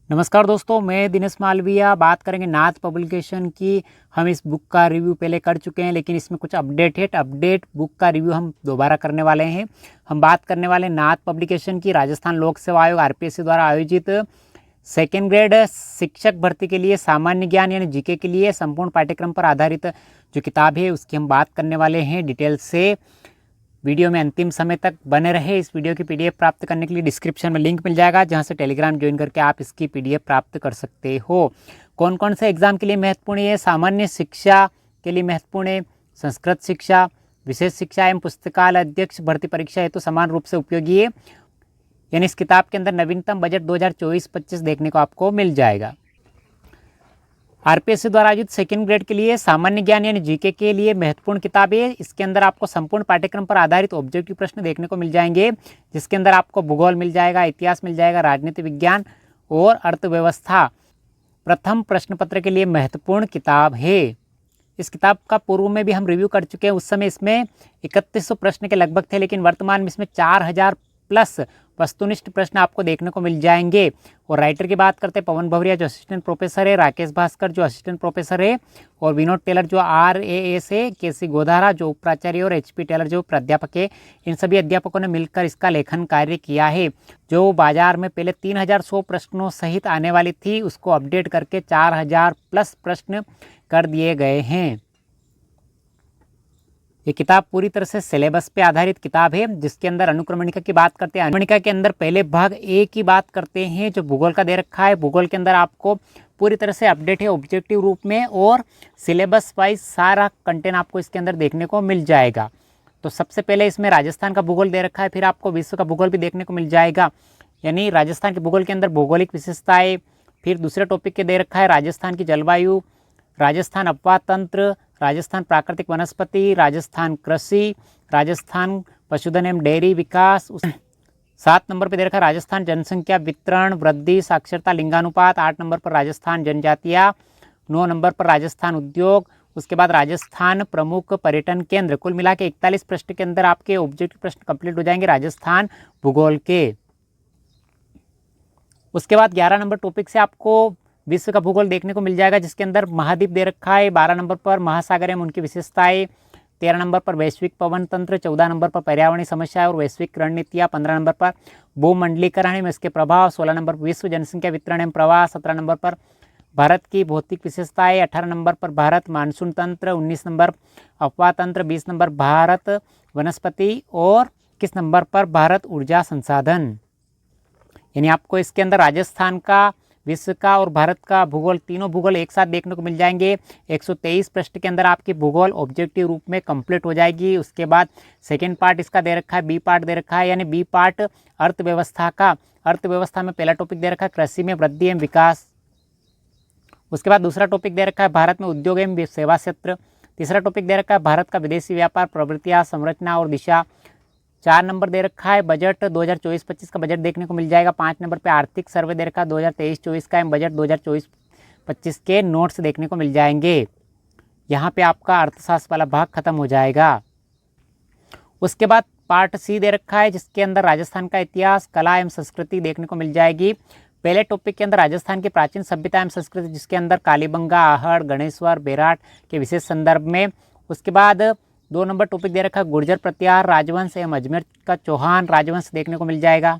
नमस्कार दोस्तों, मैं दिनेश मालविया बात करेंगे नाथ पब्लिकेशन की। हम इस बुक का रिव्यू पहले कर चुके हैं, लेकिन इसमें कुछ अपडेट है। अपडेट बुक का रिव्यू हम दोबारा करने वाले हैं। हम बात करने वाले नाथ पब्लिकेशन की राजस्थान लोक सेवा आयोग आरपीएससी द्वारा आयोजित सेकेंड ग्रेड शिक्षक भर्ती के लिए सामान्य ज्ञान यानी जीके के लिए संपूर्ण पाठ्यक्रम पर आधारित जो किताब है उसकी हम बात करने वाले हैं डिटेल से। वीडियो में अंतिम समय तक बने रहे। इस वीडियो की पीडीएफ प्राप्त करने के लिए डिस्क्रिप्शन में लिंक मिल जाएगा, जहां से टेलीग्राम ज्वाइन करके आप इसकी पीडीएफ प्राप्त कर सकते हो। कौन कौन से एग्जाम के लिए महत्वपूर्ण है? सामान्य शिक्षा के लिए महत्वपूर्ण है, संस्कृत शिक्षा, विशेष शिक्षा एवं पुस्तकालय अध्यक्ष भर्ती परीक्षा हेतु समान रूप से उपयोगी है। यानी इस किताब के अंदर नवीनतम बजट 2024-25 देखने को आपको मिल जाएगा। आरपीएससी द्वारा आयोजित सेकेंड ग्रेड के लिए सामान्य ज्ञान यानी जीके के लिए महत्वपूर्ण किताब है। इसके अंदर आपको संपूर्ण पाठ्यक्रम पर आधारित ऑब्जेक्टिव प्रश्न देखने को मिल जाएंगे, जिसके अंदर आपको भूगोल मिल जाएगा, इतिहास मिल जाएगा, राजनीति विज्ञान और अर्थव्यवस्था प्रथम प्रश्न पत्र के लिए महत्वपूर्ण किताब है। इस किताब का पूर्व में भी हम रिव्यू कर चुके हैं। उस समय इसमें 3100 प्रश्न के लगभग थे, लेकिन वर्तमान में इसमें 4000 प्लस वस्तुनिष्ठ प्रश्न आपको देखने को मिल जाएंगे। और राइटर की बात करते हैं पवन भवरिया जो असिस्टेंट प्रोफेसर है, राकेश भास्कर जो असिस्टेंट प्रोफेसर है, और विनोद टेलर जो RAS है, केसी गोधारा जो उपाचार्य और HP टेलर जो प्राध्यापक है। इन सभी अध्यापकों ने मिलकर इसका लेखन कार्य किया है। जो बाजार में पहले 3100 प्रश्नों सहित आने वाली थी, उसको अपडेट करके 4000 प्लस प्रश्न कर दिए गए हैं। ये किताब पूरी तरह से सिलेबस पे आधारित किताब है, जिसके अंदर अनुक्रमणिका की बात करते हैं। अनुक्रमणिका के अंदर पहले भाग ए की बात करते हैं, जो भूगोल का दे रखा है। भूगोल के अंदर आपको पूरी तरह से अपडेट है ऑब्जेक्टिव रूप में, और सिलेबस वाइज सारा कंटेंट आपको इसके अंदर देखने को मिल जाएगा। तो सबसे पहले इसमें राजस्थान का भूगोल दे रखा है, फिर आपको विश्व का भूगोल भी देखने को मिल जाएगा। यानी राजस्थान के भूगोल के अंदर भौगोलिक विशेषताएँ, फिर दूसरे टॉपिक के दे रखा है राजस्थान की जलवायु, राजस्थान अपवाह तंत्र, राजस्थान प्राकृतिक वनस्पति, राजस्थान कृषि, राजस्थान पशुधन एवं डेयरी विकास। 7 नंबर पर दे रखा है राजस्थान जनसंख्या वितरण वृद्धि साक्षरता लिंगानुपात। 8 नंबर पर राजस्थान जनजातियाँ। 9 नंबर पर राजस्थान उद्योग। उसके बाद राजस्थान प्रमुख पर्यटन केंद्र। कुल मिला के 41 प्रश्न के अंदर आपके ऑब्जेक्टिव प्रश्न कंप्लीट हो जाएंगे राजस्थान भूगोल के। उसके बाद 11 नंबर टॉपिक से आपको विश्व का भूगोल देखने को मिल जाएगा, जिसके अंदर महाद्वीप दे रखा है। 12 नंबर पर महासागर एवं उनकी विशेषताएं। 13 नंबर पर वैश्विक पवन तंत्र। 14 नंबर पर पर्यावरणीय समस्याएं और वैश्विक रणनीतियाँ। 15 नंबर पर भूमंडलीकरण में इसके प्रभाव। 16 नंबर पर विश्व जनसंख्या वितरण एवं प्रवाह। 17 नंबर पर भारत की भौतिक विशेषताएं। 18 नंबर पर भारत मानसून तंत्र। 19 नंबर अपवाह तंत्र। 20 नंबर भारत वनस्पति, और 21 नंबर पर भारत ऊर्जा संसाधन। यानी आपको इसके अंदर राजस्थान का, विश्व का और भारत का भूगोल, तीनों भूगोल एक साथ देखने को मिल जाएंगे। 123 प्रश्न के अंदर आपकी भूगोल ऑब्जेक्टिव रूप में कंप्लीट हो जाएगी। उसके बाद सेकेंड पार्ट इसका दे रखा है, बी पार्ट दे रखा है, यानी बी पार्ट अर्थव्यवस्था का। अर्थव्यवस्था में पहला टॉपिक दे रखा है कृषि में वृद्धि एवं विकास। उसके बाद दूसरा टॉपिक दे रखा है भारत में उद्योग एवं सेवा क्षेत्र। तीसरा टॉपिक दे रखा है भारत का विदेशी व्यापार प्रवृत्तियाँ संरचना और दिशा। 4 नंबर दे रखा है बजट 2024-25 का बजट देखने को मिल जाएगा। 5 नंबर पे आर्थिक सर्वे दे रखा है 2023-24 का एवं बजट 2024-25 के नोट्स देखने को मिल जाएंगे। यहाँ पे आपका अर्थशास्त्र वाला भाग खत्म हो जाएगा। उसके बाद पार्ट सी दे रखा है, जिसके अंदर राजस्थान का इतिहास कला एवं संस्कृति देखने को मिल जाएगी। पहले टॉपिक के अंदर राजस्थान की प्राचीन सभ्यता एवं संस्कृति, जिसके अंदर कालीबंगा, आहड़, गणेश्वर, बेराट के विशेष संदर्भ में। उसके बाद 2 नंबर टॉपिक दे रखा है गुर्जर प्रत्याहार राजवंश एवं अजमेर का चौहान राजवंश देखने को मिल जाएगा।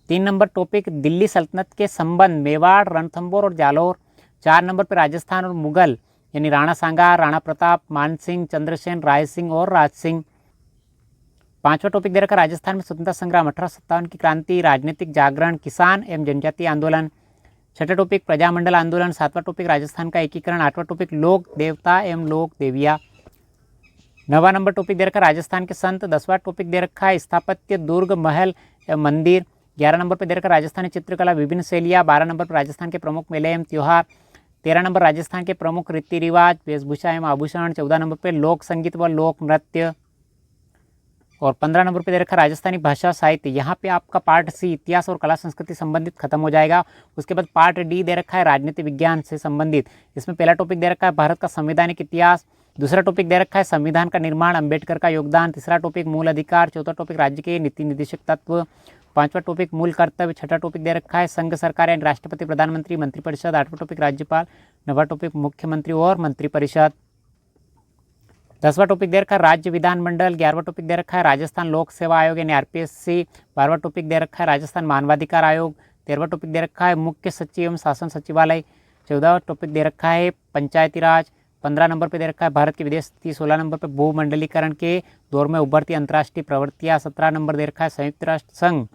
3 नंबर टॉपिक दिल्ली सल्तनत के संबंध मेवाड़, रणथंभौर और जालौर। 4 नंबर पर राजस्थान और मुगल, यानी राणा सांगा, राणा प्रताप, मानसिंह, चंद्रसेन, राय सिंह और राज सिंह। 5वां टॉपिक दे रखा है राजस्थान में स्वतंत्रता संग्राम 1857 की क्रांति, राजनीतिक जागरण, किसान एवं जनजातीय आंदोलन। 6वां टॉपिक प्रजामंडल आंदोलन। 7वां टॉपिक राजस्थान का एकीकरण। 8वां टॉपिक लोक देवता एवं लोक देविया। 9वां नंबर टॉपिक दे रखा है राजस्थान के संत। 10वां टॉपिक दे रखा है स्थापत्य, दुर्ग, महल एवं मंदिर। 11 नंबर पर दे रखा है राजस्थानी चित्रकला विभिन्न शैलियाँ। 12 नंबर पर राजस्थान के प्रमुख मेले एवं त्योहार। 13 नंबर राजस्थान के प्रमुख रीति रिवाज, वेशभूषा एवं आभूषण। 14 नंबर पर लोक संगीत व लोक नृत्य। और 15 नंबर पर दे रखा राजस्थानी भाषा साहित्य। यहाँ पे आपका पार्ट सी इतिहास और कला संस्कृति संबंधित खत्म हो जाएगा। उसके बाद पार्ट डी दे रखा है राजनीति विज्ञान से संबंधित। इसमें पहला टॉपिक दे रखा है भारत का संवैधानिक इतिहास। दूसरा टॉपिक दे रखा है संविधान का निर्माण, अंबेडकर का योगदान। तीसरा टॉपिक मूल अधिकार। चौथा टॉपिक राज्य के नीति निर्देशक तत्व। पांचवा टॉपिक मूल कर्तव्य, छठा टॉपिक दे रखा है संघ सरकार यानी राष्ट्रपति, प्रधानमंत्री, मंत्रिपरिषद, आठवां टॉपिक राज्यपाल, नौवां टॉपिक मुख्यमंत्री और मंत्रिपरिषद, 10वां टॉपिक दे रखा है राज्य विधानमंडल, 11वां टॉपिक दे रखा है राजस्थान लोक सेवा आयोग यानी आरपीएससी, 12वां टॉपिक दे रखा है राजस्थान मानवाधिकार आयोग, 13वां टॉपिक दे रखा है मुख्य सचिव एवं शासन सचिवालय, 14वां टॉपिक दे रखा है पंचायती राज, 15 नंबर पर दे रखा है भारत की विदेश नीति, 16 नंबर पर भूमंडलीकरण के दौर में उभरती अंतर्राष्ट्रीय प्रवृत्तियाँ, 17 नंबर दे रखा है संयुक्त राष्ट्र संघ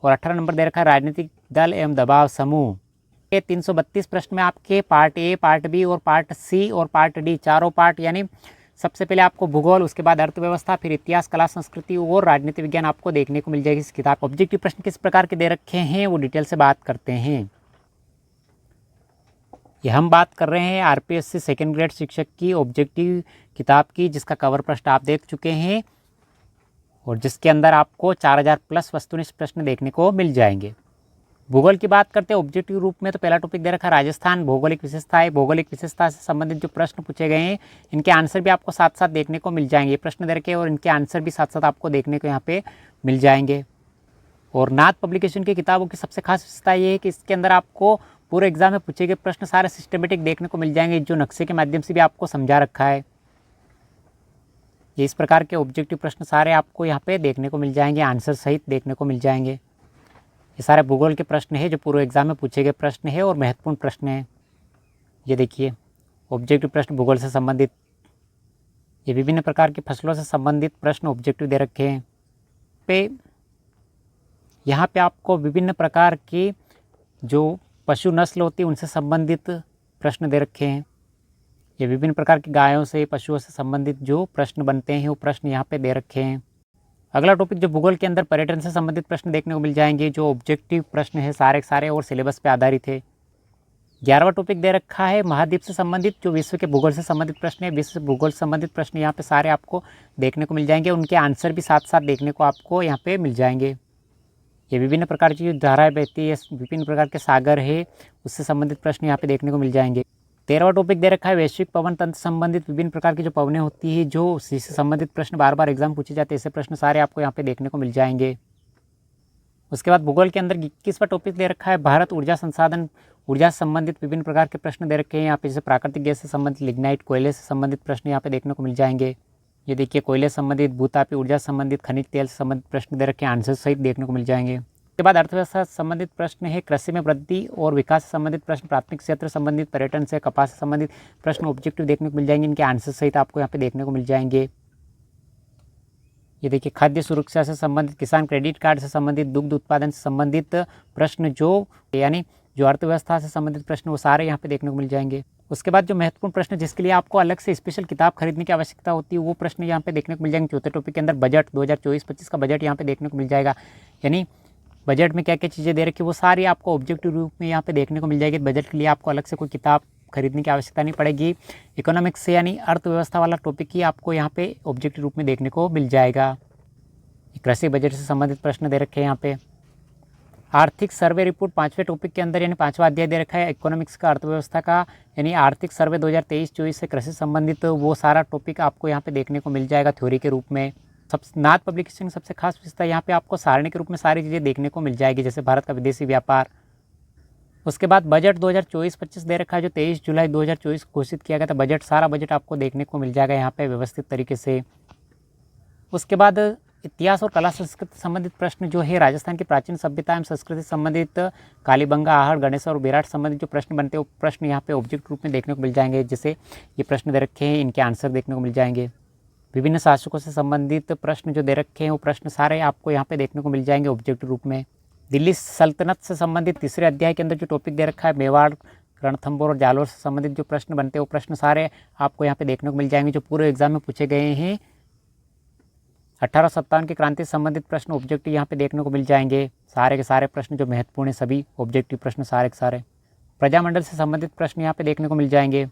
और 18 नंबर दे रखा है राजनीतिक दल एवं दबाव समूह। ये 332 प्रश्न में आपके पार्ट ए, पार्ट बी और पार्ट सी और पार्ट डी चारों पार्ट यानी सबसे पहले आपको भूगोल, उसके बाद अर्थव्यवस्था, फिर इतिहास, कला, संस्कृति और राजनीति विज्ञान आपको देखने को मिल जाएगी इस किताब। ऑब्जेक्टिव प्रश्न किस प्रकार के दे रखे हैं वो डिटेल से बात करते हैं। ये हम बात कर रहे हैं आरपीएससी सेकेंड ग्रेड शिक्षक की ऑब्जेक्टिव किताब की, जिसका कवर प्रश्न आप देख चुके हैं और जिसके अंदर आपको 4000 प्लस वस्तुनिष्ठ प्रश्न देखने को मिल जाएंगे। भूगोल की बात करते हैं ऑब्जेक्टिव रूप में, तो पहला टॉपिक दे रखा है राजस्थान भौगोलिक विशेषताएं। भौगोलिक विशेषता से संबंधित जो प्रश्न पूछे गए हैं इनके आंसर भी आपको साथ साथ देखने को मिल जाएंगे। प्रश्न दे रखे और इनके आंसर भी साथ साथ आपको देखने को यहाँ पे मिल जाएंगे। और नाथ पब्लिकेशन की किताबों की सबसे खास विशेषता ये है कि इसके अंदर आपको पूरे एग्जाम में पूछे गए प्रश्न सारे सिस्टमेटिक देखने को मिल जाएंगे, जो नक्शे के माध्यम से भी आपको समझा रखा है। ये इस प्रकार के ऑब्जेक्टिव प्रश्न सारे आपको यहाँ पे देखने को मिल जाएंगे, आंसर सहित देखने को मिल जाएंगे। ये सारे भूगोल के प्रश्न है जो पूरे एग्जाम में पूछे गए प्रश्न है और महत्वपूर्ण प्रश्न है। ये देखिए ऑब्जेक्टिव प्रश्न भूगोल से संबंधित, ये विभिन्न प्रकार की फसलों से संबंधित प्रश्न ऑब्जेक्टिव दे रखे हैं। यहाँ पे आपको विभिन्न प्रकार की जो पशु नस्ल होती है उनसे संबंधित प्रश्न दे रखे हैं। ये विभिन्न प्रकार की गायों से, पशुओं से संबंधित जो प्रश्न बनते हैं वो प्रश्न यहाँ पे दे रखे हैं। अगला टॉपिक जो भूगोल के अंदर पर्यटन से संबंधित प्रश्न देखने को मिल जाएंगे, जो ऑब्जेक्टिव प्रश्न है सारे सारे और सिलेबस पे आधारित है। 11वां टॉपिक दे रखा है महाद्वीप से संबंधित, जो विश्व के भूगोल से संबंधित प्रश्न है। विश्व से भूगोल से संबंधित प्रश्न यहाँ पे सारे आपको देखने को मिल जाएंगे, उनके आंसर भी साथ साथ देखने को आपको यहाँ पे मिल जाएंगे। ये विभिन्न प्रकार की धाराएं बहती है, विभिन्न प्रकार के सागर है, उससे संबंधित प्रश्न यहाँ पे देखने को मिल जाएंगे। 13वां टॉपिक दे रखा है वैश्विक पवन तंत्र संबंधित, विभिन्न प्रकार की जो पवनें होती है जो उससे संबंधित प्रश्न बार बार एग्जाम पूछे जाते हैं, ऐसे प्रश्न सारे आपको यहाँ पे देखने को मिल जाएंगे। उसके बाद भूगोल के अंदर 21वां टॉपिक दे रखा है भारत ऊर्जा संसाधन, ऊर्जा से संबंधित विभिन्न प्रकार के प्रश्न दे रखे हैं यहाँ पे, जैसे प्राकृतिक गैस से संबंधित, लिग्नाइट कोयले से संबंधित प्रश्न यहाँ पे देखने को मिल जाएंगे। ये देखिए कोयले से संबंधित, भूतापी ऊर्जा से संबंधित, खनिज तेल से संबंधित प्रश्न दे रखे हैं, आंसर सहित देखने को मिल जाएंगे। उसके बाद अर्थव्यवस्था से संबंधित प्रश्न है, कृषि में वृद्धि और विकास से संबंधित प्रश्न, प्राथमिक क्षेत्र से संबंधित, पर्यटन से, कपास से संबंधित प्रश्न ऑब्जेक्टिव देखने को मिल जाएंगे, इनके आंसर सहित आपको यहाँ पे देखने को मिल जाएंगे। ये देखिए खाद्य सुरक्षा से संबंधित, किसान क्रेडिट कार्ड से संबंधित, दुग्ध उत्पादन से संबंधित प्रश्न जो यानी जो अर्थव्यवस्था से संबंधित प्रश्न वो सारे यहाँ पे देखने को मिल जाएंगे। उसके बाद जो महत्वपूर्ण प्रश्न जिसके लिए आपको अलग से स्पेशल किताब खरीदने की आवश्यकता होती है वो प्रश्न यहाँ पे देखने को मिल जाएंगे। चौथे टॉपिक के अंदर बजट 2024-25 का बजट यहाँ पे देखने को मिल जाएगा, यानी बजट में क्या क्या चीज़ें दे रखी वो सारी आपको ऑब्जेक्टिव रूप में यहाँ पे देखने को मिल जाएगी। बजट के लिए आपको अलग से कोई किताब खरीदने की आवश्यकता नहीं पड़ेगी। इकोनॉमिक्स से यानी अर्थव्यवस्था वाला टॉपिक ही आपको यहाँ पे ऑब्जेक्टिव रूप में देखने को मिल जाएगा। कृषि बजट से संबंधित प्रश्न दे रखे हैं यहाँ पे। आर्थिक सर्वे रिपोर्ट 5वें टॉपिक के अंदर यानी 5वां अध्याय दे रखा है इकोनॉमिक्स का, अर्थव्यवस्था का, यानी आर्थिक सर्वे 2023-24 से कृषि संबंधित वो सारा टॉपिक आपको यहाँ पे देखने को मिल जाएगा थ्योरी के रूप में। नाथ पब्लिकेशन की सबसे खास विशेषता यहाँ पे आपको सारणी के रूप में सारी चीज़ें देखने को मिल जाएगी, जैसे भारत का विदेशी व्यापार। उसके बाद बजट 2024-25 दे रखा है, जो 23 जुलाई 2024 घोषित किया गया था बजट, सारा बजट आपको देखने को मिल जाएगा यहाँ पे व्यवस्थित तरीके से। उसके बाद इतिहास और कला संस्कृति संबंधित प्रश्न जो है, राजस्थान की प्राचीन सभ्यता एवं संस्कृति संबंधित, कालीबंगा, आहड़, गणेश और विराट संबंधित जो प्रश्न बनते हैं वो प्रश्न यहाँ पे ऑब्जेक्ट रूप में देखने को मिल जाएंगे, जैसे ये प्रश्न दे रखे हैं, इनके आंसर देखने को मिल जाएंगे। विभिन्न शासकों से संबंधित प्रश्न जो दे रखे हैं वो प्रश्न सारे आपको यहाँ पे देखने को मिल जाएंगे ऑब्जेक्टिव रूप में। दिल्ली सल्तनत से संबंधित तीसरे अध्याय के अंदर जो टॉपिक दे रखा है, मेवाड़, रणथंभौर और जालोर से संबंधित जो प्रश्न बनते हैं वो प्रश्न सारे आपको यहाँ पे देखने को मिल जाएंगे, जो पूरे एग्जाम में पूछे गए हैं। 1857 की क्रांति से संबंधित प्रश्न ऑब्जेक्टिव यहाँ पे देखने को मिल जाएंगे, सारे के सारे प्रश्न जो महत्वपूर्ण है सभी ऑब्जेक्टिव प्रश्न सारे के सारे। प्रजामंडल से संबंधित प्रश्न यहाँ पे देखने को मिल जाएंगे।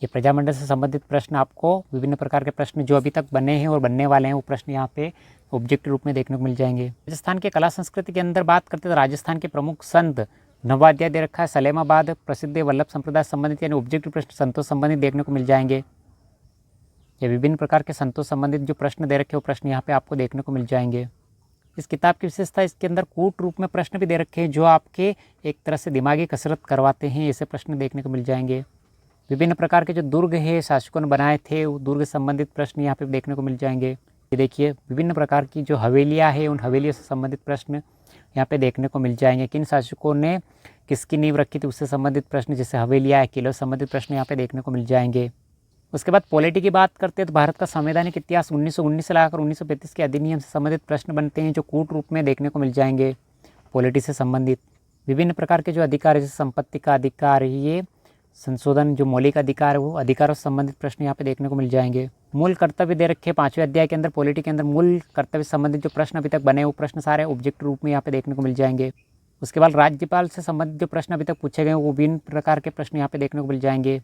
ये प्रजामंडल से संबंधित प्रश्न आपको विभिन्न प्रकार के प्रश्न जो अभी तक बने हैं और बनने वाले हैं वो प्रश्न यहाँ पे ऑब्जेक्टिव रूप में देखने को मिल जाएंगे। राजस्थान के कला संस्कृति के अंदर बात करते हैं तो राजस्थान के प्रमुख संत, 9वां अध्याय दे रखा है, सलेमाबाद प्रसिद्ध वल्लभ संप्रदाय संबंधित यानी ऑब्जेक्टिव प्रश्न संतों संबंधित देखने को मिल जाएंगे। ये विभिन्न प्रकार के संतों संबंधित जो प्रश्न दे रखे वो प्रश्न यहाँ पे आपको देखने को मिल जाएंगे। इस किताब की विशेषता, इसके अंदर कूट रूप में प्रश्न भी दे रखे हैं जो आपके एक तरह से दिमागी कसरत करवाते हैं। ऐसे प्रश्न देखने को मिल जाएंगे। विभिन्न प्रकार के जो दुर्ग है शासकों ने बनाए थे, वो दुर्ग संबंधित प्रश्न यहाँ पे देखने को मिल जाएंगे। ये देखिए, विभिन्न प्रकार की जो हवेलियाँ हैं, उन हवेलियों से संबंधित प्रश्न यहाँ पे देखने को मिल जाएंगे। किन शासकों ने किसकी नींव रखी थी, उससे संबंधित प्रश्न, जैसे हवेलियाँ, किलों से संबंधित प्रश्न यहाँ पे देखने को मिल जाएंगे। उसके बाद पॉलिटी की बात करते हैं तो भारत का संवैधानिक इतिहास 1919 से लाकर 1935 के अधिनियम से संबंधित प्रश्न बनते हैं जो कूट रूप में देखने को मिल जाएंगे। पॉलिटी से संबंधित विभिन्न प्रकार के जो अधिकार, जैसे संपत्ति का अधिकार, ये संशोधन, जो मौलिक अधिकार है, वो अधिकारों से संबंधित प्रश्न यहाँ पे देखने को मिल जाएंगे। मूल कर्तव्य दे रखे 5वें अध्याय के अंदर पॉलिटी के अंदर मूल कर्तव्य से संबंधित जो प्रश्न अभी तक बने, वो प्रश्न सारे ऑब्जेक्ट रूप में यहाँ पे देखने को मिल जाएंगे। उसके बाद राज्यपाल से संबंधित जो प्रश्न अभी तक पूछे गए, वो विभिन्न प्रकार के प्रश्न यहाँ पे देखने को मिल जाएंगे।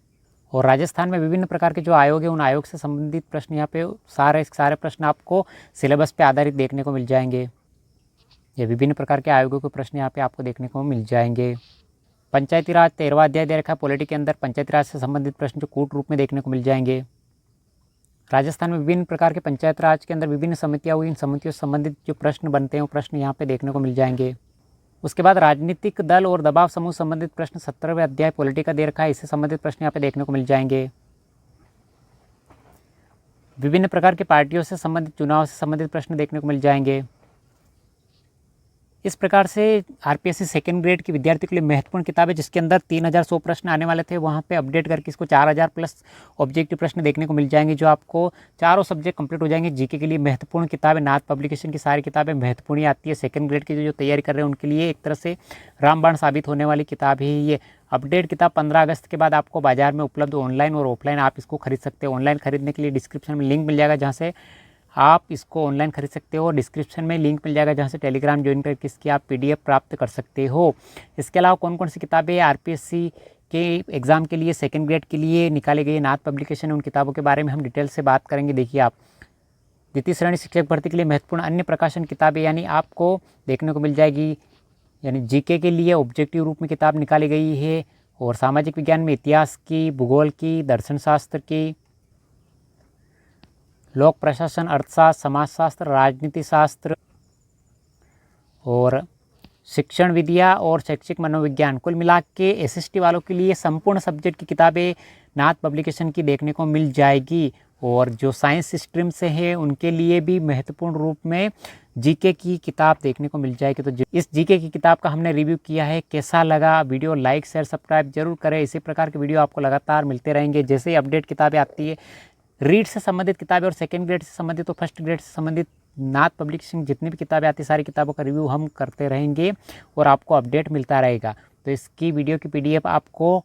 और राजस्थान में विभिन्न प्रकार के जो आयोग है, उन आयोग से संबंधित प्रश्न यहाँ पे सारे प्रश्न आपको सिलेबस पे आधारित देखने को मिल जाएंगे। ये विभिन्न प्रकार के आयोगों के प्रश्न यहाँ पे आपको देखने को मिल जाएंगे। पंचायती राज 13वां अध्याय दे रखा है पॉलिटी के अंदर, पंचायती राज से संबंधित प्रश्न जो कूट रूप में देखने को मिल जाएंगे। राजस्थान में विभिन्न प्रकार के पंचायत राज के अंदर विभिन्न समितियाँ हुई, इन समितियों से संबंधित जो प्रश्न बनते हैं, वो प्रश्न यहाँ पे देखने को मिल जाएंगे। उसके बाद राजनीतिक दल और दबाव समूह संबंधित प्रश्न 17वें अध्याय पॉलिटी का दे रखा है, इससे संबंधित प्रश्न यहाँ पे देखने को मिल जाएंगे। विभिन्न प्रकार के पार्टियों से संबंधित, चुनाव से संबंधित प्रश्न देखने को मिल जाएंगे। इस प्रकार से आरपीएससी सेकेंड ग्रेड की विद्यार्थियों के लिए महत्वपूर्ण किताब है, जिसके अंदर 3100 प्रश्न आने वाले थे, वहाँ पे अपडेट करके इसको 4000 प्लस ऑब्जेक्टिव प्रश्न देखने को मिल जाएंगे, जो आपको चारों सब्जेक्ट कंप्लीट हो जाएंगे। जीके के लिए महत्वपूर्ण किताब है। नाथ पब्लिकेशन की सारी किताबें महत्वपूर्ण ही आती है। सेकेंड ग्रेड की जो तैयारी कर रहे हैं उनके लिए एक तरह से रामबाण साबित होने वाली किताब है ये। अपडेट किताब 15 अगस्त के बाद आपको बाजार में उपलब्ध, ऑनलाइन और ऑफलाइन आप इसको खरीद सकते हो। ऑनलाइन खरीदने के लिए डिस्क्रिप्शन में लिंक मिल जाएगा, जहाँ से आप इसको ऑनलाइन खरीद सकते हो। डिस्क्रिप्शन में लिंक मिल जाएगा, जहाँ से टेलीग्राम ज्वाइन करके इसकी आप पीडीएफ प्राप्त कर सकते हो। इसके अलावा कौन कौन सी किताबें आरपीएससी के एग्ज़ाम के लिए सेकंड ग्रेड के लिए निकाली गई नाथ पब्लिकेशन है, उन किताबों के बारे में हम डिटेल से बात करेंगे। देखिए, आप द्वितीय श्रेणी शिक्षक भर्ती के लिए महत्वपूर्ण अन्य प्रकाशन किताबें यानी आपको देखने को मिल जाएगी। यानी जीके के लिए ऑब्जेक्टिव रूप में किताब निकाली गई है, और सामाजिक विज्ञान में इतिहास की, भूगोल की, दर्शन शास्त्र की, लोक प्रशासन, अर्थशास्त्र, समाजशास्त्र, राजनीति शास्त्र और शिक्षण विद्या और शैक्षिक मनोविज्ञान, कुल मिला के एसएसटी वालों के लिए संपूर्ण सब्जेक्ट की किताबें नाथ पब्लिकेशन की देखने को मिल जाएगी। और जो साइंस स्ट्रीम से हैं उनके लिए भी महत्वपूर्ण रूप में जीके की किताब देखने को मिल जाएगी। तो इस जीके की किताब का हमने रिव्यू किया है, कैसा लगा वीडियो, लाइक शेयर सब्सक्राइब जरूर करें। इसी प्रकार के वीडियो आपको लगातार मिलते रहेंगे। जैसे ही अपडेट किताबें आती है, रीड से संबंधित किताबें और सेकंड ग्रेड से संबंधित और फर्स्ट ग्रेड से संबंधित नाथ पब्लिकेशन जितनी भी किताबें आती, सारी किताबों का रिव्यू हम करते रहेंगे और आपको अपडेट मिलता रहेगा। तो इसकी वीडियो की पीडीएफ आपको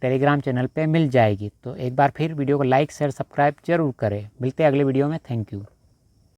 टेलीग्राम चैनल पे मिल जाएगी। तो एक बार फिर वीडियो को लाइक शेयर सब्सक्राइब जरूर करें। मिलते हैं अगले वीडियो में। Thank you.